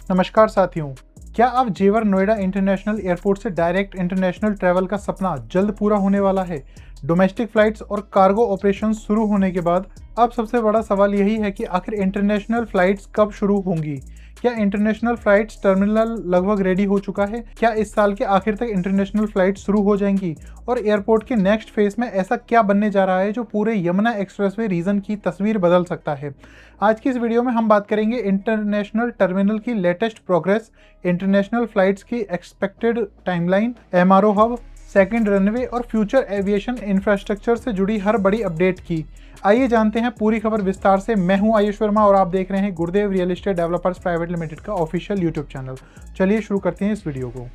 नमस्कार साथियों, क्या आप जेवर नोएडा इंटरनेशनल एयरपोर्ट से डायरेक्ट इंटरनेशनल ट्रैवल का सपना जल्द पूरा होने वाला है? डोमेस्टिक फ्लाइट्स और कार्गो ऑपरेशंस शुरू होने के बाद अब सबसे बड़ा सवाल यही है कि आखिर इंटरनेशनल फ्लाइट्स कब शुरू होंगी? क्या इंटरनेशनल फ्लाइट्स टर्मिनल लगभग रेडी हो चुका है? क्या इस साल के आखिर तक इंटरनेशनल फ्लाइट शुरू हो जाएंगी? और एयरपोर्ट के नेक्स्ट फेज में ऐसा क्या बनने जा रहा है जो पूरे यमुना एक्सप्रेसवे रीजन की तस्वीर बदल सकता है? आज की इस वीडियो में हम बात करेंगे इंटरनेशनल टर्मिनल की लेटेस्ट प्रोग्रेस, इंटरनेशनल फ्लाइट्स की expected timeline, MRO hub, second runway और फ्यूचर एविएशन इंफ्रास्ट्रक्चर से जुड़ी हर बड़ी अपडेट की। आइए जानते हैं पूरी खबर विस्तार से। मैं हूं आयुष वर्मा और आप देख रहे हैं गुरुदेव real estate developers private limited का ऑफिशियल यूट्यूब चैनल। चलिए शुरू करते हैं इस वीडियो को।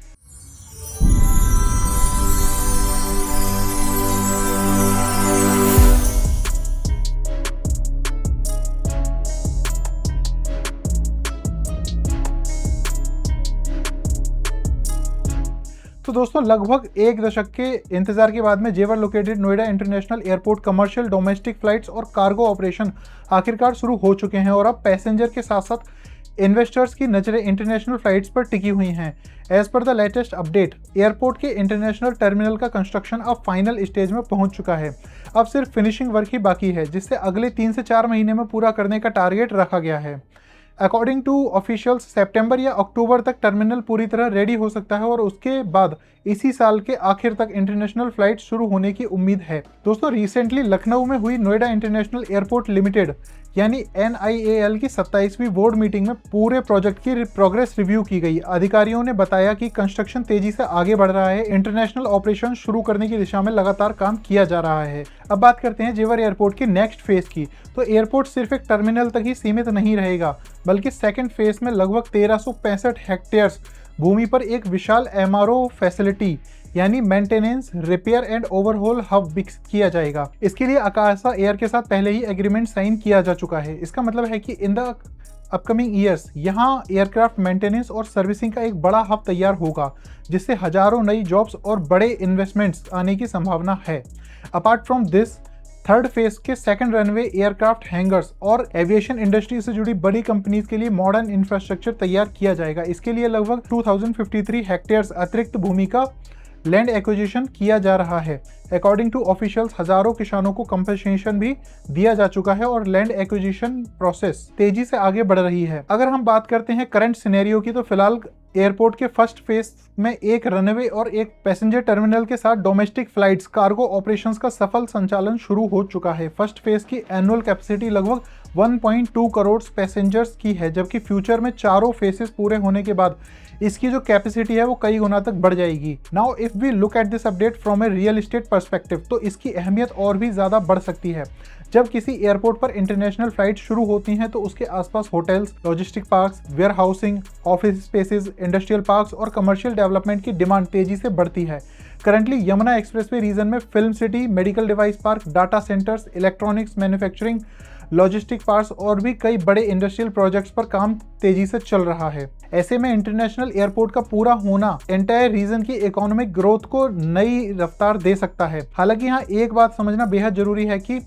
तो दोस्तों, लगभग एक दशक के इंतजार के बाद में जेवर located Noida international airport commercial, domestic flights और कार्गो ऑपरेशन आखिरकार शुरू हो चुके हैं और अब पैसेंजर के साथ साथ इन्वेस्टर्स की नजरें इंटरनेशनल फ्लाइट्स पर टिकी हुई हैं। As per the latest update, airport के इंटरनेशनल टर्मिनल का कंस्ट्रक्शन अब फाइनल स्टेज में पहुंच चुका है। अब सिर्फ फिनिशिंग वर्क ही बाकी है, जिससे अगले 3 से 4 महीने में पूरा करने का टारगेट रखा गया है। अकॉर्डिंग टू ऑफिशियल्स, सितंबर या अक्टूबर तक टर्मिनल पूरी तरह रेडी हो सकता है और उसके बाद इसी साल के आखिर तक इंटरनेशनल फ्लाइट शुरू होने की उम्मीद है। दोस्तों, रिसेंटली लखनऊ में हुई नोएडा इंटरनेशनल एयरपोर्ट लिमिटेड यानी NIAL की 27वीं बोर्ड मीटिंग में पूरे प्रोजेक्ट की प्रोग्रेस रिव्यू की गई। अधिकारियों ने बताया कि कंस्ट्रक्शन तेजी से आगे बढ़ रहा है, इंटरनेशनल ऑपरेशन शुरू करने की दिशा में लगातार काम किया जा रहा है। अब बात करते हैं जेवर एयरपोर्ट के नेक्स्ट फेज की। तो एयरपोर्ट सिर्फ एक टर्मिनल तक ही सीमित नहीं रहेगा, बल्कि सेकेंड फेज में लगभग 1365 हेक्टेयर्स भूमि पर एक विशाल MRO फैसिलिटी यानी मेंटेनेंस, रिपेयर एंड ओवरहोल हब विकसित किया जाएगा। इसके लिए आकाशा एयर के साथ पहले ही एग्रीमेंट साइन किया जा चुका है। इसका मतलब है कि इन द अपकमिंग ईयर्स यहाँ एयरक्राफ्ट मेंटेनेंस और सर्विसिंग का एक बड़ा हब तैयार होगा, जिससे हजारों नई जॉब्स और बड़े इन्वेस्टमेंट्स आने की संभावना है। Apart from this, third phase के सेकंड रनवे, एयरक्राफ्ट हैंगर्स और एविएशन इंडस्ट्री से जुड़ी बड़ी कंपनीज के लिए मॉडर्न इंफ्रास्ट्रक्चर तैयार किया जाएगा। इसके लिए लगभग 2053 हेक्टेयर्स अतिरिक्त भूमि का लैंड एक्विजिशन किया जा रहा है। अकॉर्डिंग टू ऑफिशियल्स, हजारों किसानों को कंपनसेशन भी दिया जा चुका है और लैंड एक्विजिशन प्रोसेस तेजी से आगे बढ़ रही है। अगर हम बात करते हैं करंट सिनेरियो की, तो फिलहाल एयरपोर्ट के फर्स्ट फेज में एक रनवे और एक पैसेंजर टर्मिनल के साथ डोमेस्टिक फ्लाइट्स, कार्गो ऑपरेशंस का सफल संचालन शुरू हो चुका है। फर्स्ट फेज की एनुअल कैपेसिटी लगभग 1.2 करोड़ पैसेंजर्स की है, जबकि फ्यूचर में चारों फेसेस पूरे होने के बाद इसकी जो कैपेसिटी है वो कई गुना तक बढ़ जाएगी। Now if we look at this update from a real estate perspective, तो इसकी अहमियत और भी ज़्यादा बढ़ सकती है। जब किसी एयरपोर्ट पर इंटरनेशनल फ्लाइट शुरू होती हैं तो उसके आसपास hotels, logistic parks, warehousing, office spaces, industrial parks और कमर्शियल डेवलपमेंट की डिमांड तेजी से बढ़ती है। करंटली यमुना एक्सप्रेसवे रीजन में film city, medical device park, data centres, electronics manufacturing, logistic parks और भी कई बड़े इंडस्ट्रियल प्रोजेक्ट्स पर काम तेजी से चल रहा है। ऐसे में इंटरनेशनल एयरपोर्ट का पूरा होना एंटायर रीजन की इकोनॉमिक ग्रोथ को नई रफ्तार दे सकता है। हालांकि यहाँ एक बात समझना बेहद जरूरी है कि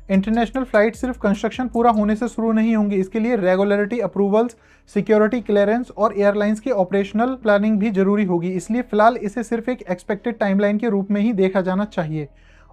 इंटरनेशनल फ्लाइट सिर्फ कंस्ट्रक्शन पूरा होने से शुरू नहीं होंगी। इसके लिए रेगुलरिटी अप्रूवल्स, सिक्योरिटी क्लियरेंस और एयरलाइंस की ऑपरेशनल प्लानिंग भी जरूरी होगी। इसलिए फिलहाल इसे सिर्फ एक एक्सपेक्टेड टाइमलाइन के रूप में ही देखा जाना चाहिए।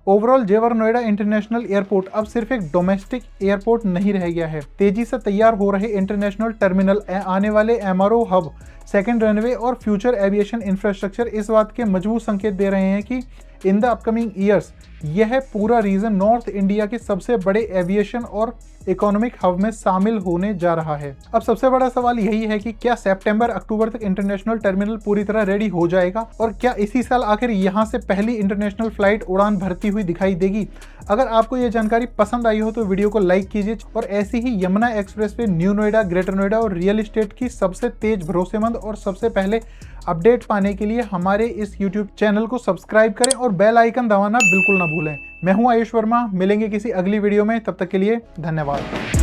ओवरऑल जेवर नोएडा इंटरनेशनल एयरपोर्ट अब सिर्फ एक डोमेस्टिक एयरपोर्ट नहीं रह गया है। तेजी से तैयार हो रहे इंटरनेशनल टर्मिनल, आने वाले MRO हब, सेकंड रनवे और फ्यूचर एविएशन इंफ्रास्ट्रक्चर इस बात के मजबूत संकेत दे रहे हैं कि इन द अपकमिंग ईयर्स यह पूरा रीजन नॉर्थ इंडिया के सबसे बड़े एविएशन और इकोनॉमिक हब में शामिल होने जा रहा है। अब सबसे बड़ा सवाल यही है कि क्या सितंबर अक्टूबर तक इंटरनेशनल टर्मिनल पूरी तरह रेडी हो जाएगा और क्या इसी साल आखिर यहां से पहली इंटरनेशनल फ्लाइट उड़ान भरती हुई दिखाई देगी? अगर आपको यह जानकारी पसंद आई हो तो वीडियो को लाइक कीजिए और ऐसी ही यमुना एक्सप्रेस पे न्यू नोएडा, ग्रेटर नोएडा और रियल एस्टेट की सबसे तेज, भरोसेमंद और सबसे पहले अपडेट पाने के लिए हमारे इस YouTube चैनल को सब्सक्राइब करें और बेल आइकन दबाना बिल्कुल ना भूलें। मैं हूं आयुष वर्मा, मिलेंगे किसी अगली वीडियो में, तब तक के लिए धन्यवाद।